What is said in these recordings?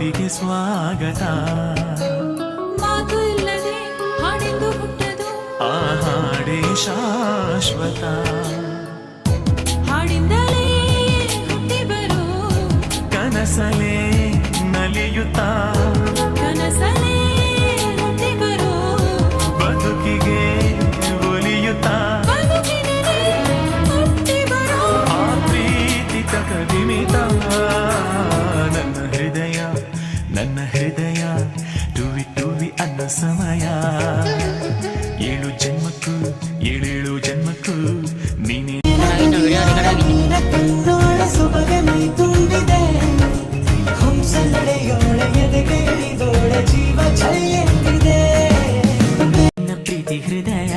ಮಾತಿಗೆ ಸ್ವಾಗತ. ಮಾತು ಇಲ್ಲದೆ ಹಾಡೆಂದು ಹುಟ್ಟದು, ಆ ಹಾಡೇ ಶಾಶ್ವತ. ಹಾಡಿಂದಲೇ ಹುಟ್ಟಿ ಬರೋ ಕನಸಲೇ ನಲಿಯುತ್ತಾ, ಕನಸಲೇ ಹುಟ್ಟಿ ಬರೋ ಬದುಕಿಗೆ ಒಲಿಯುತ್ತಾ, ಬದುಕಿನಲ್ಲಿ ಹುಟ್ಟಿ ಬರೋ ಆ ಪ್ರೀತಿ ಕದಿಮಿತ. ನನ್ನ ಹೃದಯ ಟುವಿ ಟುವಿ ಅನ್ನೋ ಸಮಯ. ಏಳು ಜನ್ಮಕ್ಕೂ ಏಳೇಳು ಜನ್ಮಕ್ಕೂ ನೀನೇ ತುಂಬಿದೆ ಹಂಸ ನಡೆಯೋಳ ಎದೆಗೆ ಇಳಿದೋಳ ಜೀವ ಚೆಲ್ಲಿದೆ ನನ್ನ ಪ್ರೀತಿ ಹೃದಯ.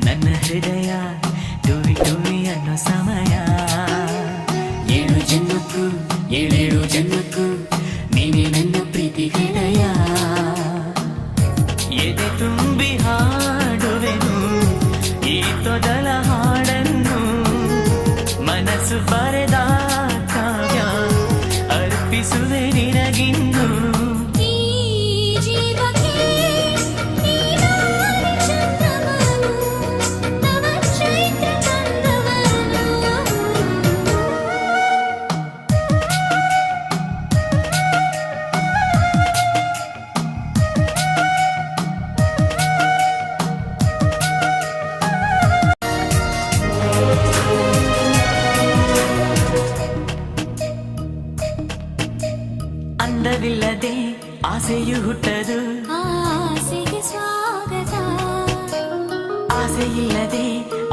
ನನ್ನ ಹೃದಯ ಟುವಿ ಟುವಿ ಅನ್ನೋ ಸಮಯ. ಏಳು ಜನ್ಮಕ್ಕೂ ಏಳೇಳು ಜನ್ಮಕ್ಕೂ ನೀನೇ ನನ್ನ ಪ್ರೀತಿ ಹೃದಯ. ಎದೆ ತುಂಬಿ ಹಾಡುವೆನು ಈ ತೊದಲ ಹಾಡನ್ನು, ಮನಸ್ಸು ಬರೆದ ಕಾವ್ಯ ಅರ್ಪಿಸುವೆ ನಿನಗಿನ್ನು. ಅಂದವಿಲ್ಲದೆ ಆಸೆಯು ಹುಟ್ಟದು, ಆಸೆಗೆ ಸ್ವಾಗತ. ಆಸೆಯಿಲ್ಲದೆ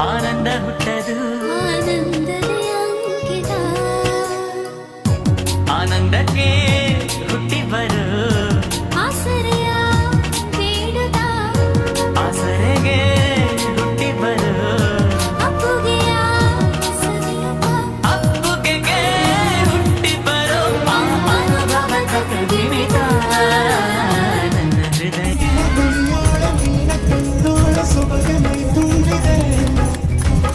ಆನಂದ ಹುಟ್ಟದು, ಆನಂದದ ಅಂಕಿತ. ಆನಂದಕ್ಕೆ ಹುಟ್ಟಿ ಬರು ಆಸರೆಯ ಬೇಡುತ್ತ, ಆಸರೆಗೆ ಹುಟ್ಟಿ ಬರು ಅಪ್ಪುಗೆಯ ಸವಿಯುತ್ತ, ಅಪ್ಪುಗೆಗೆ ಹುಟ್ಟಿ ಬರು ಅನುಭವ ಕದಿಮಿತ. ನನ್ನ ಹೃದಯ ಸೊಬಗೆ ಮೈ ತುಂಬಿದೆ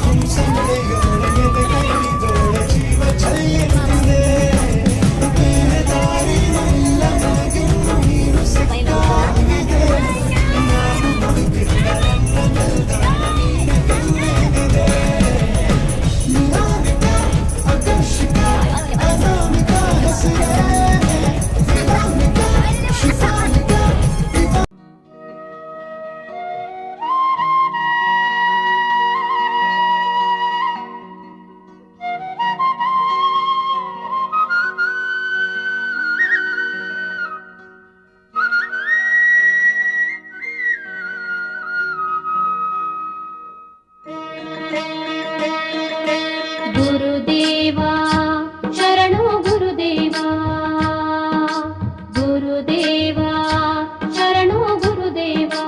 ಹಂಸ ನಡೆಯೋಳ ಎದೆಗೆ ಇಳಿದೋಳ ಜೀವ ಚೆಲ್ಲಿದೆ ಬೇರೆ ದಾರಿಯಲ್ಲ ನನಗಿನ್ನು ನೀರು ಸಿಕ್ಕಾಗಿದೆ. ನಾನು ಬದುಕಿಲ್ಲ ನನ್ನ ನೀನೆ ಕಂಡಿದೆ. ನಿರಾಮಿಕ ಆಕರ್ಷಿಕ ಅನಾಮಿಕ ಹೆಸರೇ ವಿಧಾನಿಕ ಶಿಫಾನಿಕ. ಗುರುದೇವಾ ಶರಣು ಗುರುದೇವಾ, ಗುರುದೇವಾ ಶರಣು ಗುರುದೇವಾ.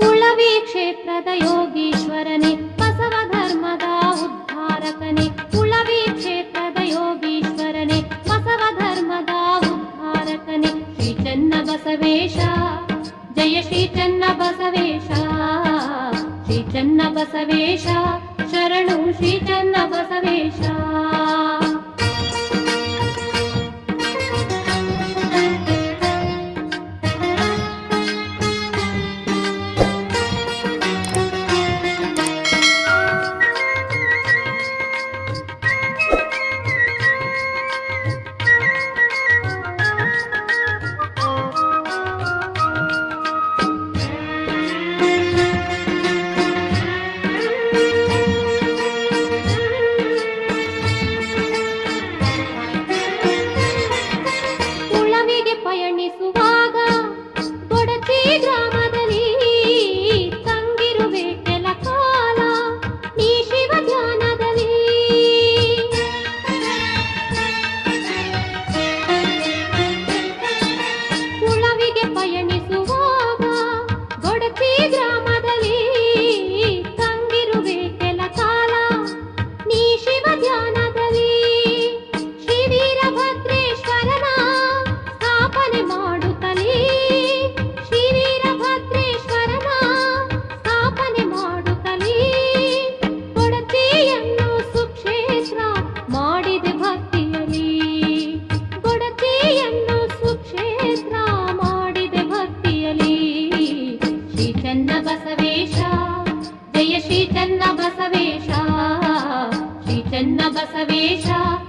ಉಳವಿ ಕ್ಷೇತ್ರದ ಯೋಗೀಶ್ವರನೇ ಬಸವ ಧರ್ಮದ ಉದ್ಧಾರಕನೇ, ಉಳವಿ ಕ್ಷೇತ್ರದ ಯೋಗೀಶ್ವರನೇ ಬಸವ ಧರ್ಮದ ಉದ್ಧಾರಕನೇ. ಶ್ರೀ ಚನ್ನ ಬಸವೇಶ ಜಯ ಶ್ರೀ ಚನ್ನ ಬಸವೇಶ, ಶ್ರೀ ಚನ್ನ ಬಸವೇಶ ಶರಣು ಶ್ರೀ ಚನ್ನ ಬಸವೇಶ. ವಿಶೇಷ